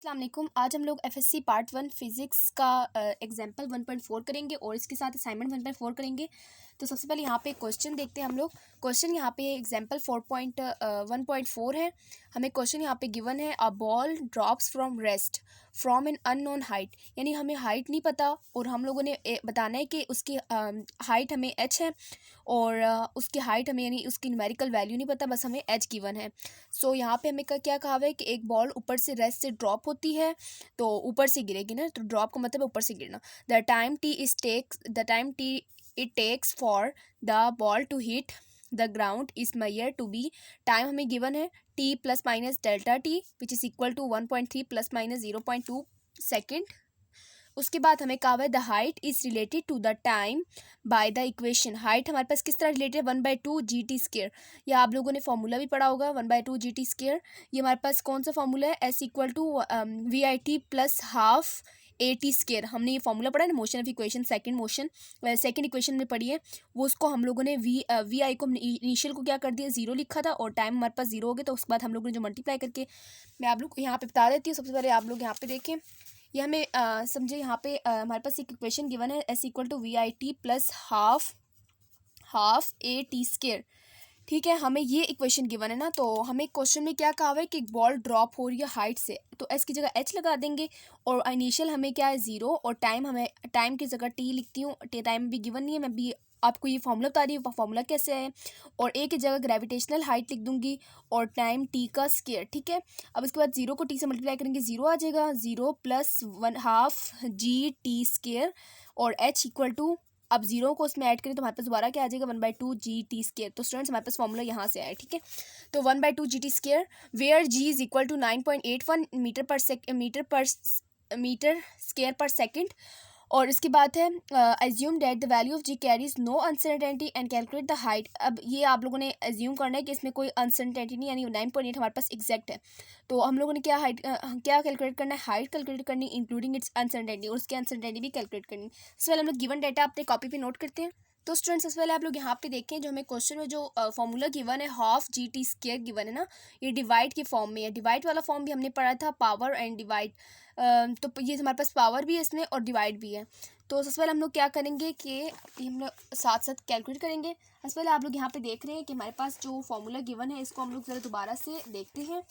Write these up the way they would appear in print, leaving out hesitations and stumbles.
अस्सलाम वालेकुम। आज हम लोग एफएससी पार्ट 1 फिज़िक्स का एग्जाम्पल 1.4 करेंगे और इसके साथ असाइनमेंट 1.4 करेंगे। तो सबसे पहले यहाँ पे क्वेश्चन देखते हैं हम लोग। क्वेश्चन यहाँ पे एग्जाम्पल 4.1.4 है। हमें क्वेश्चन यहाँ पे गिवन है, a ball drops from rest from an unknown height. यानी हमें हाइट नहीं पता और हम लोगों ने बताना है कि उसकी हाइट हमें एच है और उसकी हाइट हमें यानी उसकी न्यूमेरिकल वैल्यू नहीं पता, बस हमें एच गिवन है। सो यहाँ पे हमें क्या कहा हुआ है कि एक बॉल ऊपर से रेस्ट से ड्रॉप होती है तो ऊपर से गिरेगी ना, तो ड्रॉप का मतलब है ऊपर से गिरना। The time T it takes for the ball to hit the ground is measure to be. Time हमें गिवन है T plus minus delta T which is equal to 1.3 plus minus 0.2 second. उसके बाद हमें कहा हुआ है the height is related to the time by the equation. Height हमारे पास किस तरह रिलेटेड है, 1/2 GT स्क्वायर। या आप लोगों ने फॉर्मूला भी पढ़ा होगा 1/2 GT स्क्वायर। ये हमारे पास कौन सा फॉर्मूला है, S equal to VIT plus half AT square. हमने ये फॉर्मूला पढ़ा है ना, motion of equation, second equation में पढ़ी है वो। उसको हम लोगों ने VI को इनिशियल को क्या कर दिया, 0 लिखा था और टाइम हमारे पास 0 हो गया। तो उसके बाद हम लोगों ने जो मल्टीप्लाई करके, मैं आप लोग को यहाँ पे बता देती हूँ। सबसे पहले आप लोग यहाँ पे देखें, ये हमें समझे यहाँ पे हमारे पास एक इक्वेशन गिवन है, S equal to VIT plus half AT square. ठीक है, हमें ये इक्वेशन गिवन है ना। तो हमें क्वेश्चन में क्या कहा हुआ है कि एक बॉल ड्रॉप हो रही है हाइट से, तो एस की जगह एच लगा देंगे और इनिशियल हमें क्या है 0 और टाइम की जगह टी लिखती हूँ। टाइम भी गिवन नहीं है, मैं भी आपको ये फॉर्मूला बता रही हूँ फॉर्मूला कैसे है। और ए की जगह ग्रेविटेशनल हाइट लिख दूंगी और टाइम टी का स्क्वायर। ठीक है, अब इसके बाद 0 को टी से मल्टीप्लाई करेंगे, 0 आ जाएगा, 0 प्लस 1/2 GT स्क्वायर और एच इक्वल टू, अब 0 को उसमें ऐड करें तो हमारे पास दोबारा क्या आ जाएगा, 1/2 GT स्क्वायर। तो स्टूडेंट्स हमारे पास फॉर्मूला यहाँ से आया। ठीक है, तो 1/2 GT square where G is equal to 9.81 metre square पर सेकेंड। और इसके बाद है assume that the value of G carries no uncertainty and calculate the height. अब ये आप लोगों ने एज्यूम करना है कि इसमें कोई अनसर्टेनिटी नहीं, यानी 9.8 हमारे पास एग्जैक्ट है। तो हम लोगों ने क्या कैलकुलेट करना है, हाइट कैलकुलेट करनी इंक्लूडिंग इट्स अनसर्टेनिटी और उसकी अनसर्टेनिटी भी कैलकुलेट करनी। इससे पहले हम लोग गिवन डाटा अपने कॉपी पे नोट करते हैं। तो स्टूडेंट्स सबसे पहले आप लोग यहाँ पे देखें, जो हमें क्वेश्चन में जो फॉर्मूला गिवन है हाफ GT स्क्वायर गिवन है ना, ये डिवाइड के फॉर्म में है। डिवाइड वाला फॉर्म भी हमने पढ़ा था, पावर एंड डिवाइड। तो ये हमारे पास पावर भी है इसमें और डिवाइड भी है। तो सबसे पहले हम लोग क्या करेंगे कि हम लोग साथ साथ कैलकुलेट करेंगे। सबसे पहले आप लोग यहाँ पे देख रहे हैं कि हमारे पास जो फॉर्मूला गिवन है इसको हम लोग ज़रा दोबारा से देखते हैं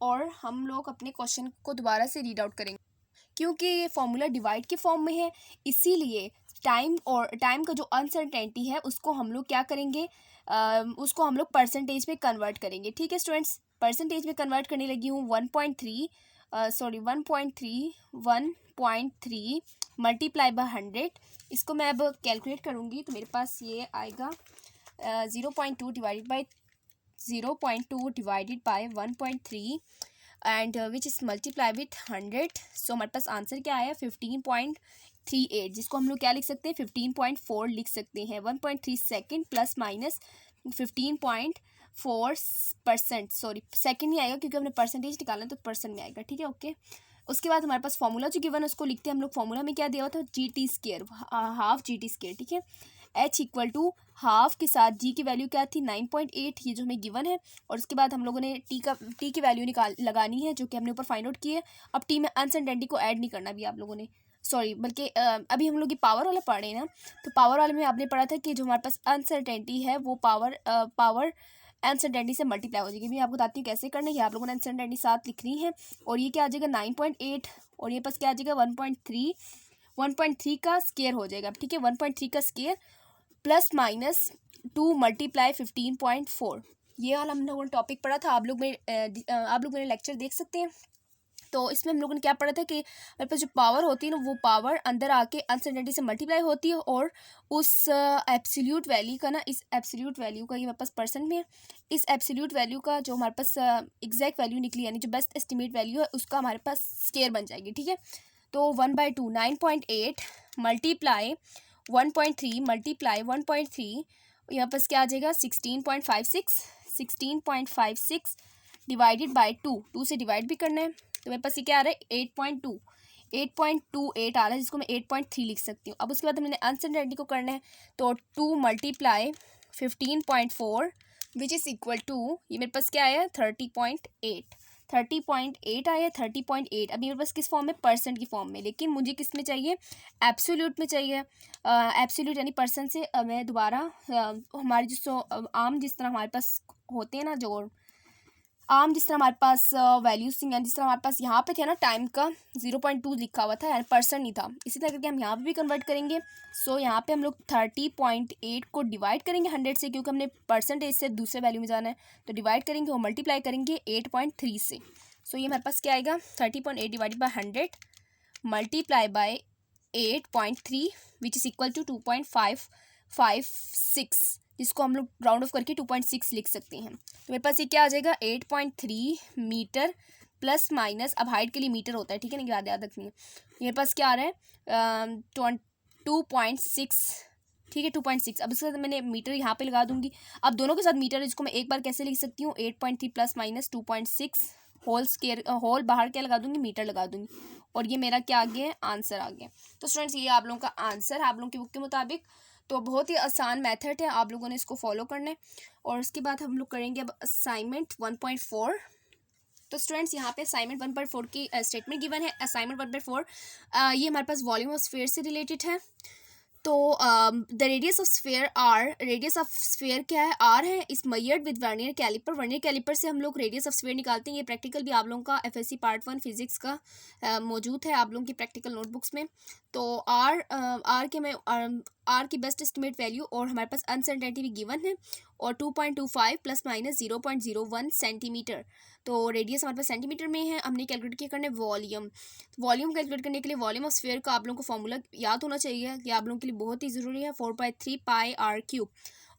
और हम लोग अपने क्वेश्चन को दोबारा से रीड आउट करेंगे। क्योंकि ये फॉर्मूला डिवाइड के फॉर्म में है, इसीलिए टाइम का जो अनसर्टेनिटी है उसको हम लोग क्या करेंगे, उसको हम लोग परसेंटेज में कन्वर्ट करेंगे। ठीक है स्टूडेंट्स, परसेंटेज में कन्वर्ट करने लगी हूँ। 1.3 मल्टीप्लाई बाय 100। इसको मैं अब कैलकुलेट करूँगी तो मेरे पास ये आएगा 0.2 divided by 1.3 and which is multiply with 100। सो हमारे पास आंसर क्या आया, 15.38, जिसको हम लोग क्या लिख सकते हैं, 15.4 लिख सकते हैं। 1.3 second plus minus 15.4%, sorry second नहीं आएगा क्योंकि हमने परसेंटेज निकालना है तो परसेंट में आएगा। ठीक है, ओके। उसके बाद हमारे पास फॉर्मूला जो गिवन है उसको लिखते हैं हम लोग। फॉर्मूला में क्या दिया हुआ था, GT square, half GT square. ठीक है, H इक्वल टू हाफ के साथ G की वैल्यू क्या थी, 9.8, ये जो हमें गिवन है। और उसके बाद हम लोगों ने टी की वैल्यू लगानी है जो कि हमने ऊपर फाइंड आउट की है। अब टी में अनसर्टेनिटी को ऐड नहीं करना भी आप लोगों ने, सॉरी, बल्कि अभी हम लोग ये पावर वाला पढ़ रहे हैं ना। तो पावर वाले में आपने पढ़ा था कि जो हमारे पास अनसर्टेनिटी है वो पावर अनसर्टेनिटी से मल्टीप्लाई हो जाएगी। मैं आपको बताती हूँ कैसे करना है। आप लोगों ने अनसर्टेनिटी साथ लिखनी है और ये क्या आ जाएगा 9.8 और ये पास क्या आ जाएगा 1.3 का स्क्वायर हो जाएगा। ठीक है, 1.3 का स्क्वायर प्लस माइनस 2 मल्टीप्लाई 15.4। ये वाला हम लोगों ने टॉपिक पढ़ा था, आप लोग मेरे लेक्चर देख सकते हैं। तो इसमें हम लोगों ने क्या पढ़ा था कि मेरे पास जो पावर होती है ना, वो पावर अंदर आके अनसर्टेनिटी से मल्टीप्लाई होती है और उस एब्सोल्यूट वैल्यू का ना, इस एब्सोल्यूट वैल्यू का, ये मेरे पास परसेंट में है, इस एब्सोल्यूट वैल्यू का जो हमारे पास एग्जैक्ट वैल्यू निकली, यानी जो बेस्ट एस्टिमेट वैल्यू है उसका हमारे पास स्क्वायर बन जाएगी। ठीक है, तो 1/2 9.8 मल्टीप्लाई 1.3 मल्टीप्लाई 1.3, यहाँ पास क्या आ जाएगा 16.56 डिवाइडेड बाय 2 से डिवाइड भी करना है। तो मेरे पास ये क्या आ रहा है 8.28 आ रहा है, जिसको मैं 8.3 लिख सकती हूँ। अब उसके बाद हमने अनसर्टेनिटी को करना है, तो 2 multiply 15.4 which is equal to, ये मेरे पास क्या आया 30.8। 30.8 आया, 30.8। अभी मेरे पास किस फॉर्म में, परसेंट की फॉर्म में, लेकिन मुझे किस में चाहिए, एब्सोल्यूट में चाहिए। एब्सोल्यूट यानी परसेंट से मैं दोबारा हमारे आम जिस तरह हमारे पास होते हैं ना, जो आम जिस तरह हमारे पास वैल्यूज थी, जिस तरह हमारे पास यहाँ पे थे ना टाइम का 0.2 लिखा हुआ था, यानी परसेंट नहीं था, इसी तरह करके हम यहाँ पे भी कन्वर्ट करेंगे। सो यहाँ पे हम लोग 30.8 को डिवाइड करेंगे 100 से, क्योंकि हमने परसेंटेज से दूसरे वैल्यू में जाना है, तो डिवाइड करेंगे और मल्टीप्लाई करेंगे 8.3 से। सो ये हमारे पास क्या आएगा, 30.8 divided by 100 multiply by 8.3 which is equal to 2.556, जिसको हम लोग राउंड ऑफ करके 2.6 लिख सकते हैं। तो मेरे पास ये क्या आ जाएगा, 8.3 मीटर प्लस माइनस, अब हाइट के लिए मीटर होता है, ठीक है ना, याद रखनी है। मेरे पास क्या आ रहा है 2.6, ठीक है 2.6। अब इसके साथ मैंने मीटर यहाँ पे लगा दूंगी। अब दोनों के साथ मीटर, इसको मैं एक बार कैसे लिख सकती हूँ, 8.3 plus minus 2.6 whole square, whole बाहर क्या लगा दूंगी, मीटर लगा दूंगी, और ये मेरा क्या आ गया, आंसर आ गया। तो स्टूडेंट्स ये आप लोगों का आंसर है आप लोगों की बुक के मुताबिक। तो बहुत ही आसान मेथड है, आप लोगों ने इसको फॉलो करना है। और उसके बाद हम लोग करेंगे अब असाइनमेंट 1.4। तो स्टूडेंट्स यहाँ पे असाइनमेंट 1.4 की स्टेटमेंट गिवन है। असाइनमेंट 1.4 ये हमारे पास वॉल्यूम ऑफ स्फीयर से रिलेटेड है। तो the radius of sphere R, radius of sphere क्या है, आर है, is measured with vernier calliper. Vernier calliper से हम लोग रेडियस ऑफ स्फीयर निकालते हैं। ये प्रैक्टिकल भी आप लोगों का एफएससी पार्ट 1 फिजिक्स का मौजूद है आप लोगों की प्रैक्टिकल नोटबुक्स में। तो आर के में आर की बेस्ट एस्टिमेट वैल्यू और हमारे पास अनसर्टेनिटी भी गिवन है, और 2.25 प्लस माइनस 0.01 सेंटीमीटर। तो रेडियस हमारे पास सेंटीमीटर में है। हमने कैलकुलेट किया करना है वॉल्यूम। वॉल्यूम कैलकुलेट करने के लिए वॉल्यूम ऑफ स्फीयर का आप लोगों को फॉर्मूला याद होना चाहिए, कि आप लोगों के लिए बहुत ही ज़रूरी है, 4/3 पाई आर क्यूब।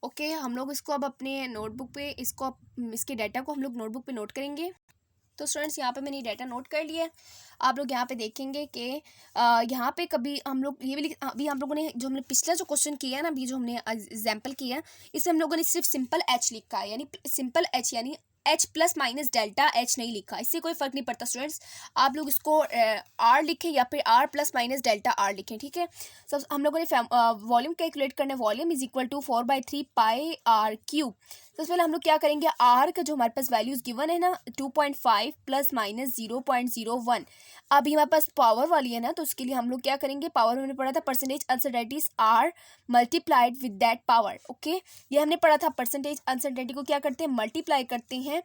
ओके, हम लोग इसको अब अपने नोटबुक पे इसके डाटा को हम लोग नोटबुक पे नोट करेंगे। तो स्टूडेंट्स यहाँ पे मैंने डाटा नोट कर लिया है। आप लोग यहाँ पे देखेंगे कि यहाँ पे कभी हम लोग ये भी अभी हम लोगों ने जो हमने पिछला जो क्वेश्चन किया है ना, अभी जो हमने एग्जाम्पल किया है, इसमें हम लोगों ने सिर्फ सिंपल एच लिखा है, यानी सिंपल एच, यानी H plus minus delta H नहीं लिखा। इससे कोई फर्क नहीं पड़ता स्टूडेंट्स, आप लोग इसको आर लिखें या फिर R plus minus delta R लिखें, ठीक है। सब हम लोगों ने वॉल्यूम कैलकुलेट करना है। Volume is equal to 4/3 pi R cube. सबसे पहले हम लोग क्या करेंगे, आर का जो हमारे पास वैल्यूज गिवन है ना 2.5 प्लस माइनस 0.01, अभी हमारे पास पावर वाली है ना, तो उसके लिए हम लोग क्या करेंगे, पावर हमने पढ़ा था percentage uncertainties are multiplied with that power. Okay, ये हमने पढ़ा था, परसेंटेज अनसर्टेनिटी को क्या करते हैं, मल्टीप्लाई करते हैं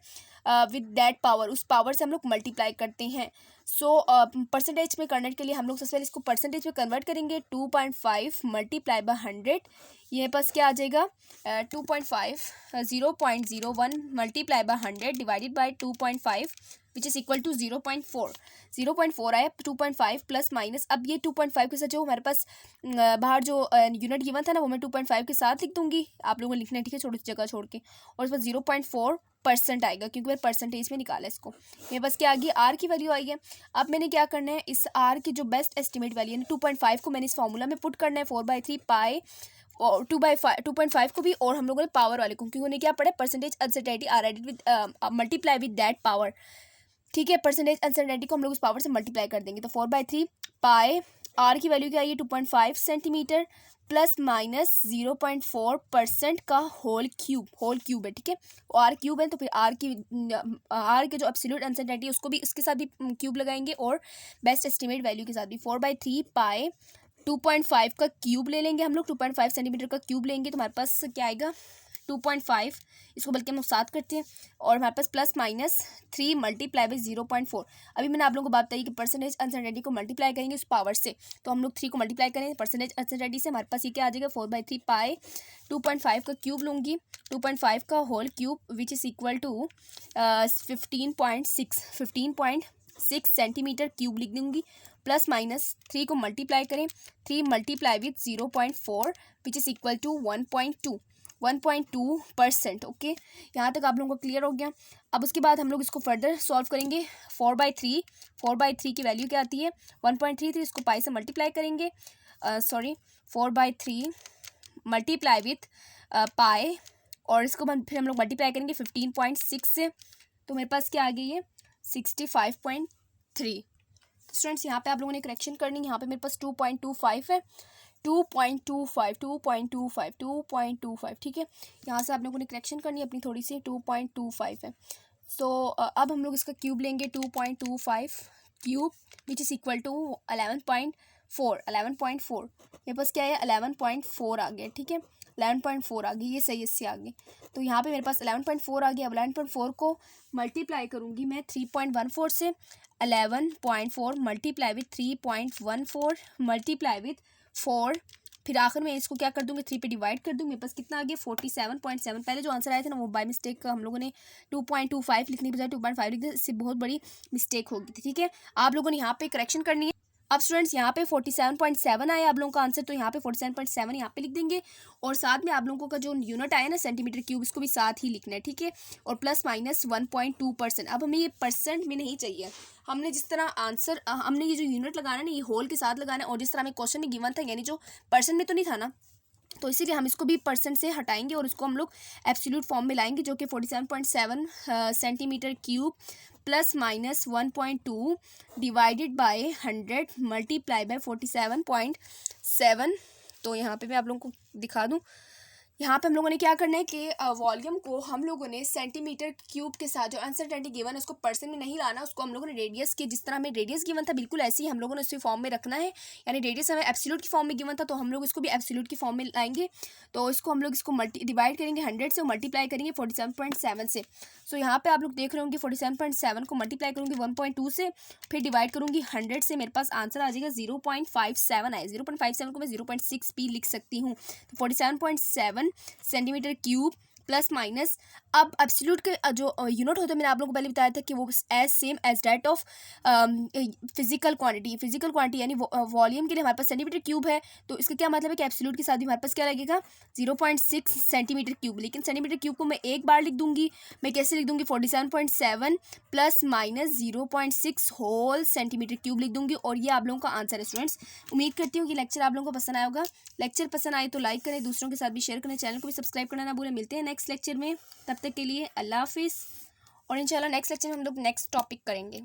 विद दैट पावर, उस पावर से हम लोग मल्टीप्लाई करते हैं। सो परसेंटेज में कन्वर्ट के लिए हम लोग सबसे पहले इसको परसेंटेज में कन्वर्ट करेंगे। 2.5 मल्टीप्लाई बाय 100, ये पास क्या आ जाएगा 2.5 0.01 multiply by 100 divided by 2.5 which is equal to 0.4 आया। 2.5 प्लस माइनस, अब ये 2.5 के साथ जो हमारे पास बाहर जो यूनिट गिवन था ना, वो मैं 2.5 के साथ लिख दूंगी, आप लोगों को लिखना है, ठीक है, छोटी सी जगह छोड़ के। और इस पर 0.4% आएगा, क्योंकि मैंने परसेंटेज में निकाला इसको। मेरे पास क्या आ गई, आर की वैल्यू आई है। अब मैंने क्या करना है, इस आर की जो बेस्ट एस्टिमेट वैल्यू है 2.5 को मैंने इस फॉर्मूला में पुट करना है, 4/3 पाई और 2.5 को भी, और हम लोगों ने पावर वाले को, क्योंकि उन्हें क्या पढ़ा, percentage uncertainty are added with multiply with that power, ठीक है। परसेंटेज अनसर्टेनिटी को हम लोग उस पावर से मल्टीप्लाई कर देंगे। तो 4/3 पाई आर की वैल्यू क्या आई है 2.5 सेंटीमीटर प्लस माइनस 0.4% का होल क्यूब है, ठीक है। आर क्यूब है तो फिर आर के जो एब्सोल्यूट अनसर्टेनिटी है उसको भी उसके साथ भी क्यूब लगाएंगे, और बेस्ट एस्टिमेट वैल्यू के साथ भी 4/3 पाई 2.5 का क्यूब ले लेंगे हम लोग, 2.5 सेंटीमीटर का क्यूब लेंगे, तो हमारे पास क्या आएगा 2.5, इसको बल्कि हम लोग 7 करते हैं, और हमारे पास प्लस माइनस 3 मल्टीप्लाई बाई 0.4। अभी मैंने आप लोगों को बात बताई कि परसेंटेज अनसर्टेनिटी को मल्टीप्लाई करेंगे उस पावर से, तो हम लोग 3 को मल्टीप्लाई करेंगे परसेंटेज अनसर्टेनिटी से, हमारे पास ये क्या आ जाएगा 4/3 पाई 2.5 का क्यूब लूँगी, 2.5 का whole cube which is equal to 15.6 centimetre cube लिख दूँगी, प्लस माइनस 3 को मल्टीप्लाई करें, 3 multiply with 0.4 which is equal to 1.2%। Okay, यहाँ तक आप लोगों को क्लियर हो गया। अब उसके बाद हम लोग इसको फर्दर सॉल्व करेंगे। 4/3 की वैल्यू क्या आती है 1.33, इसको पाई से मल्टीप्लाई करेंगे, 4/3 मल्टीप्लाई विथ पाई, और इसको फिर हम लोग मल्टीप्लाई करेंगे 15.6 से, तो मेरे पास क्या आ गई है 65.3। स्टूडेंट्स यहाँ पे आप लोगों ने करेक्शन करनी है, यहाँ पे मेरे पास 2.25 है, 2.25, ठीक है। यहाँ से आप लोगों ने करेक्शन करनी है अपनी थोड़ी सी, 2.25 है। सो अब हम लोग इसका क्यूब लेंगे 2.25 cube which is equal to 11.4 मेरे पास क्या है 11.4 आ गया, ठीक है 11.4 आ गई, ये सही इससे आगे। तो यहाँ पे मेरे पास 11.4 आ गया। अब 11.4 को मल्टीप्लाई करूँगी मैं 3.14 से। 11.4 मल्टीप्लाई विथ 3.14 मल्टीप्लाई विथ 4, फिर आखिर में इसको क्या कर दूँगी 3 पे डिवाइड कर दूँगी। मेरे पास कितना आ गया 47.7। पहले जो आंसर आया था ना वो बाय मिस्टेक हम लोगों ने 2.25 लिखने के बजाय 2.5 लिख दिया, इससे बहुत बड़ी मिस्टेक होगी थी, ठीक है। आप लोगों ने यहाँ पे करेक्शन करनी है। अब स्टूडेंट्स यहाँ पे 47.7 आया आप लोगों का आंसर, तो यहाँ पे 47.7 यहाँ पे लिख देंगे और साथ में आप लोगों का जो यूनिट आया ना सेंटीमीटर क्यूब इसको भी साथ ही लिखना है, ठीक है। और प्लस माइनस 1.2%। अब हमें ये परसेंट में नहीं चाहिए, हमने जिस तरह आंसर हमने ये जो यूनिट लगाना ना ये होल के साथ लगाना है, और जिस तरह हमें क्वेश्चन में गिवन था यानी जो परसेंट में तो नहीं था ना, तो इसीलिए हम इसको भी परसेंट से हटाएंगे और इसको हम लोग एब्सोल्यूट फॉर्म में लाएंगे, जो कि 47.7 centimetre cube plus minus 1.2 divided by 100 multiply by 47.7। तो यहाँ पे मैं आप लोगों को दिखा दूँ, यहाँ पे हम लोगों ने क्या करना है कि वॉल्यूम को हम लोगों ने सेंटीमीटर क्यूब के साथ जो अनसर्टेनिटी गिवन है उसको परसेंट में नहीं लाना, उसको हम लोगों ने रेडियस के जिस तरह हमें रेडियस गिवन था बिल्कुल ऐसे ही हम लोगों ने उसी फॉर्म में रखना है। यानी रेडियस हमें एब्सोल्यूट की फॉर्म में गिवन था तो हम लोग इसको भी एब्सोल्यूट की फॉर्म में लाएंगे। तो इसको हम लोग इसको डिवाइड करेंगे 100 से और मल्टीप्लाई करेंगे 47.7 से। सो यहाँ पे आप लोग देख रहे होंगे 47.7 को मल्टीप्लाई करूँगी 1.2 से, फिर डिवाइड करूँगी 100 से, मेरे पास आंसर आ जाएगा 0.57 आए। 0.57 को मैं 0.6 भी लिख सकती हूँ। तो 47.7 सेंटीमीटर क्यूब प्लस माइनस, अब एब्सोल्यूट के जो यूनिट होता है मैंने आप लोगों को पहले बताया था कि वो as same as that of physical quantity यानी वॉल्यूम के लिए हमारे पास सेंटीमीटर क्यूब है, तो इसका क्या मतलब है कि एब्सोल्यूट के साथ भी हमारे पास क्या लगेगा 0.6 सेंटीमीटर क्यूब। लेकिन सेंटीमीटर क्यूब को मैं एक बार लिख दूंगी, मैं कैसे लिख दूंगी 47.7 plus minus 0.6 whole centimetre cube लिख दूंगी, और ये आप लोगों का आंसर है। स्टूडेंट्स उम्मीद करती हूँ कि लेक्चर आप लोगों को पसंद आया होगा। लेक्चर पसंद आए तो लाइक करें, दूसरों के साथ भी शेयर करें, चैनल को भी सब्सक्राइब करना ना भूलें। मिलते हैं नेक्स्ट लेक्चर में, तब तक के लिए अल्लाह हाफिज़। और इंशाल्लाह नेक्स्ट लेक्चर में हम लोग नेक्स्ट टॉपिक करेंगे।